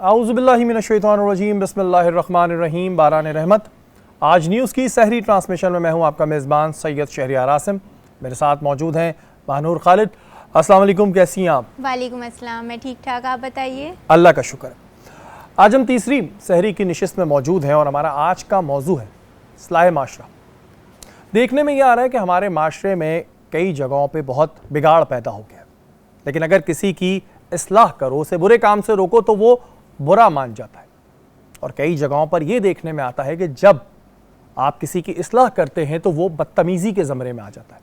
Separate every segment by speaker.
Speaker 1: आऊज़ुबिल्लाहि मिनश्शैतानिर्रजीम बिस्मिल्लाहिर्रहमानिर्रहीम बारान रहमत। आज न्यूज़ की सहरी ट्रांसमिशन में मैं हूं आपका मेज़बान सैयद शहरियार आसिम। मेरे साथ मौजूद हैं बहनूर खालिद। अस्सलाम वालेकुम, कैसी हैं आप?
Speaker 2: वालेकुम अस्सलाम, मैं ठीक ठाक, आप बताइए।
Speaker 1: अल्लाह का शुक्र है। आज हम तीसरी सहरी की नशिस्त में मौजूद हैं और हमारा आज का मौजू है इस्लाह माशरा। देखने में यह आ रहा है कि हमारे माशरे में कई जगहों पर बहुत बिगाड़ पैदा हो गया, लेकिन अगर किसी की इस्लाह करो, उसे बुरे काम से रोको तो वो बुरा मान जाता है। और कई जगहों पर यह देखने में आता है कि जब आप किसी की इस्लाह करते हैं तो वो बदतमीजी के ज़मरे में आ जाता है।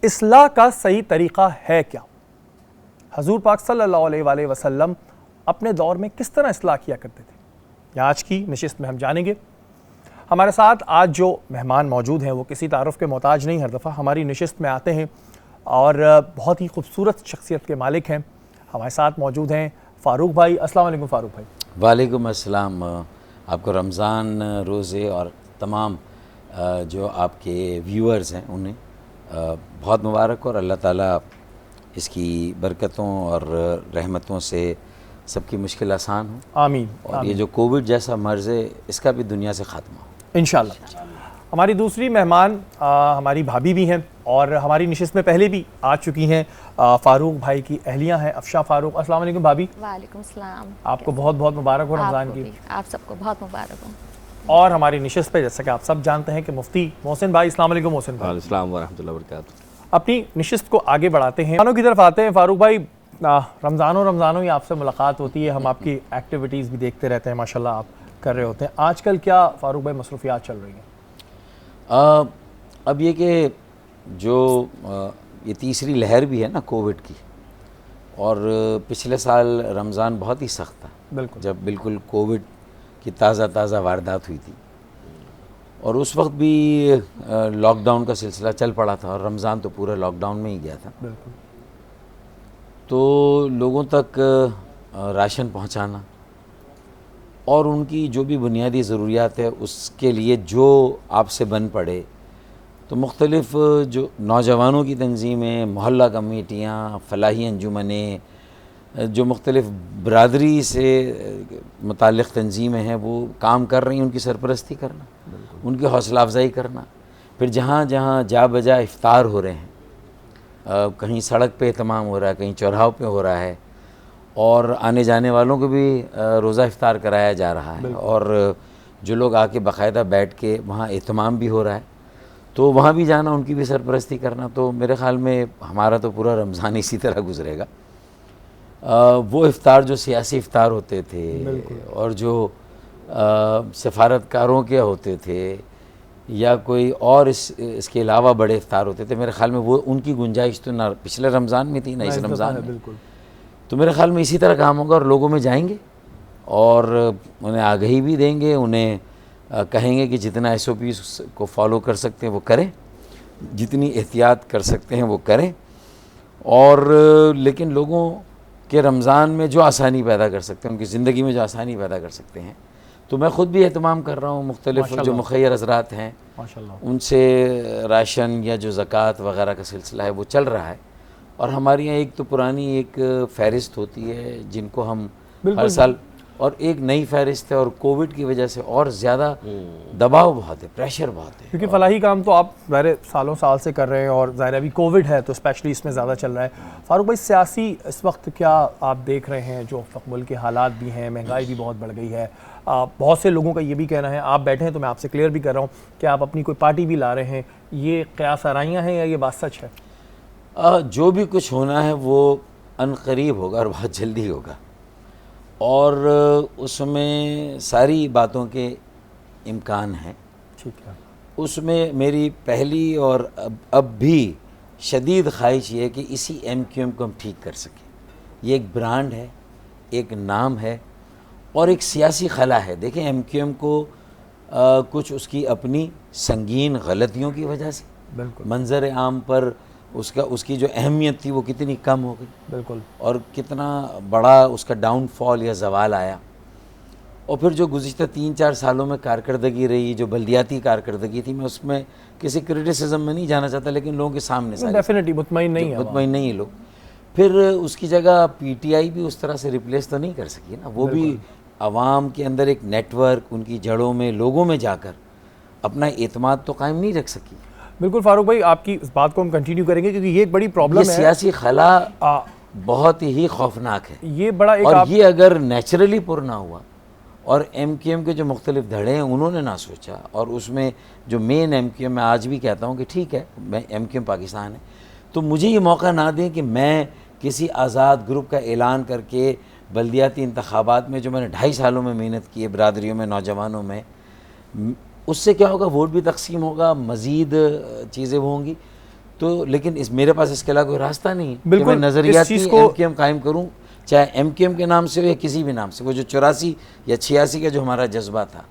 Speaker 1: इस्लाह का सही तरीका है क्या? हजूर पाक सल्लल्लाहु अलैहि वसल्लम अपने दौर में किस तरह इस्लाह किया करते थे, यह आज की नशिस्त में हम जानेंगे। हमारे साथ आज जो मेहमान मौजूद हैं वो किसी तारुफ के मोहताज नहीं, हर दफ़ा हमारी नशिस्त में आते हैं और बहुत ही खूबसूरत शख्सियत के मालिक हैं। हमारे साथ मौजूद हैं फ़ारूक भाई। अस्सलाम वालेकुम फ़ारूक भाई।
Speaker 3: वालेकुम अस्सलाम। आपको रमज़ान रोज़े और तमाम जो आपके व्यूअर्स हैं उन्हें बहुत मुबारक, और अल्लाह ताला इसकी बरकतों और रहमतों से सबकी मुश्किल आसान हो।
Speaker 1: आमीन।
Speaker 3: और
Speaker 1: आमीन।
Speaker 3: ये जो कोविड जैसा मर्ज़ है इसका भी दुनिया से ख़ात्मा हो
Speaker 1: इंशाअल्लाह। हमारी दूसरी मेहमान हमारी भाभी भी हैं और हमारी नशिस्त में पहले भी आ चुकी हैं। फ़ारूक भाई की अहलियाँ हैं अफशा फ़ारूक। अस्सलाम वालेकुम भाभी।
Speaker 2: वालेकुम सलाम।
Speaker 1: आपको बहुत बहुत मुबारक हो रमज़ान की।
Speaker 2: आप सबको बहुत मुबारक हो।
Speaker 1: और हमारी नशिस्त पे जैसा कि आप सब जानते हैं कि मुफ्ती मोहसिन भाई। अस्सलाम वालेकुम मोहसिन भाई।
Speaker 4: अस्सलाम वरहमतुल्लाहि वबरकातुहू।
Speaker 1: अपनी नशिस्त को आगे बढ़ाते हैं, रमज़ानों की तरफ आते हैं। फ़ारूक भाई, रमज़ानों ही आपसे मुलाकात होती है, हम आपकी एक्टिविटीज़ भी देखते रहते हैं, माशाल्लाह आप कर रहे होते हैं। आजकल क्या फ़ारूक भाई मसरूफियात चल रही हैं?
Speaker 3: अब ये कि जो ये तीसरी लहर भी है ना कोविड की, और पिछले साल रमज़ान बहुत ही सख्त था,
Speaker 1: बिल्कुल
Speaker 3: जब बिल्कुल कोविड की ताज़ा वारदात हुई थी, और उस वक्त भी लॉकडाउन का सिलसिला चल पड़ा था और रमज़ान तो पूरा लॉकडाउन में ही गया था।
Speaker 1: बिल्कुल।
Speaker 3: तो लोगों तक राशन पहुंचाना और उनकी जो भी बुनियादी ज़रूरियात है उसके लिए जो आपसे बन पड़े, तो मुख्तलिफ़ जो नौजवानों की तंजीमें, मोहल्ला कमेटियाँ, फलाही अंजुमनें, जो मुख्तलिफ़ बरादरी से मुताल्लिक़ तंजीमें हैं वो काम कर रही हैं, उनकी सरपरस्ती करना, उनकी हौसला अफजाई करना। फिर जहाँ जहाँ जा बजा इफ्तार हो रहे हैं, कहीं सड़क पे इत्माम हो रहा है, कहीं चौराहों पे हो रहा है, और आने जाने वालों को भी रोज़ा इफ्तार कराया जा रहा है, और जो लोग आके बाकायदा बैठ के वहाँ इत्माम भी हो रहा है, तो वहाँ भी जाना, उनकी भी सरपरस्ती करना। तो मेरे ख़्याल में हमारा तो पूरा रमज़ान इसी तरह गुजरेगा। वो इफ्तार जो सियासी इफ्तार होते थे और जो सफारतकारों के होते थे या कोई और इसके अलावा बड़े इफ्तार होते थे, मेरे ख़्याल में वो उनकी गुंजाइश तो ना पिछले रमज़ान में थी ना इस रमज़ान में।
Speaker 1: बिल्कुल।
Speaker 3: तो मेरे ख़्याल में इसी तरह काम होगा, और लोगों में जाएंगे और उन्हें आगाही भी देंगे, उन्हें कहेंगे कि जितना SOP को फॉलो कर सकते हैं वो करें, जितनी एहतियात कर सकते हैं वो करें, और लेकिन लोगों के रमज़ान में जो आसानी पैदा कर सकते हैं, उनकी ज़िंदगी में जो आसानी पैदा कर सकते हैं, तो मैं ख़ुद भी एहतमाम कर रहा हूँ। मुख्तलिफ़ जो मुखय्यर हज़रात हैं उनसे राशन या जो ज़कात वग़ैरह का सिलसिला है वो चल रहा है। और हमारे यहाँ एक तो पुरानी एक फ़हरिस्त होती है जिनको हम हर साल, और एक नई फ़हरिस्त है, और कोविड की वजह से और ज़्यादा दबाव बहुत है, प्रेशर बहुत है,
Speaker 1: क्योंकि फलाही काम तो आप ज़ाहिर साल से कर रहे हैं और ज़ाहिर अभी कोविड है तो स्पेशली इसमें ज़्यादा चल रहा है। फ़ारूक भाई, सियासी इस वक्त क्या आप देख रहे हैं? जो मुल्क के हालात भी हैं, महंगाई भी बहुत बढ़ गई है, बहुत से लोगों का ये भी कहना है, आप बैठे हैं तो मैं आपसे क्लियर भी कर रहा हूँ कि आप अपनी कोई पार्टी भी ला रहे हैं, ये क़यास आराइयाँ हैं या ये बात सच है?
Speaker 3: जो भी कुछ होना है वो अनकरीब होगा और बहुत जल्दी होगा, और उसमें सारी बातों के इम्कान हैं।
Speaker 1: ठीक है।
Speaker 3: उसमें मेरी पहली और अब भी शदीद ख्वाहिश ये है कि इसी MQM को हम ठीक कर सकें। ये एक ब्रांड है, एक नाम है और एक सियासी खला है। देखें, MQM को कुछ उसकी अपनी संगीन गलतियों की वजह से,
Speaker 1: बिल्कुल,
Speaker 3: मंजर आम पर उसकी जो अहमियत थी वो कितनी कम हो गई,
Speaker 1: बिल्कुल,
Speaker 3: और कितना बड़ा उसका डाउनफॉल या जवाल आया। और फिर जो गुज़िश्ता 3-4 सालों में कारकर्दगी रही, जो बल्दियाती कारकर्दगी थी, मैं उसमें किसी क्रिटिसिज्म में नहीं जाना चाहता, लेकिन लोगों के सामने
Speaker 1: डेफिनेटली मुतमईन नहीं है
Speaker 3: लोग। फिर उसकी जगह पीटीआई भी उस तरह से रिप्लेस तो नहीं कर सकी ना, वो भी आवाम के अंदर एक नेटवर्क, उनकी जड़ों में, लोगों में जाकर अपना एतमाद तो कायम नहीं रख सकी।
Speaker 1: बिल्कुल फारूक भाई, आपकी इस बात को हम कंटिन्यू करेंगे क्योंकि ये एक बड़ी प्रॉब्लम
Speaker 3: ये
Speaker 1: है।
Speaker 3: सियासी खला
Speaker 1: आ,
Speaker 3: बहुत ही खौफनाक है।
Speaker 1: ये बड़ा एक
Speaker 3: और ये अगर नेचुरली पुर ना हुआ और एमक्यूएम के जो मुख्तलिफ धड़े हैं उन्होंने ना सोचा, और उसमें जो मेन एमक्यूएम, मैं आज भी कहता हूँ कि ठीक है मैं एमक्यूएम पाकिस्तान है, तो मुझे ये मौका ना दें कि मैं किसी आज़ाद ग्रुप का ऐलान करके बल्दियाती इंतखाबात में जो मैंने 2.5 सालों में मेहनत की है बरादरियों में, नौजवानों में, उससे क्या होगा, वोट भी तकसीम होगा, मज़ीद चीज़ें होंगी। तो लेकिन इस मेरे पास इसके अलावा कोई रास्ता नहीं है कि मैं नज़रियाती एमक्यूएम कायम करूँ, चाहे एमक्यूएम के नाम से हो या किसी भी नाम से। वो जो 84 या 86 का जो हमारा जज्बा था,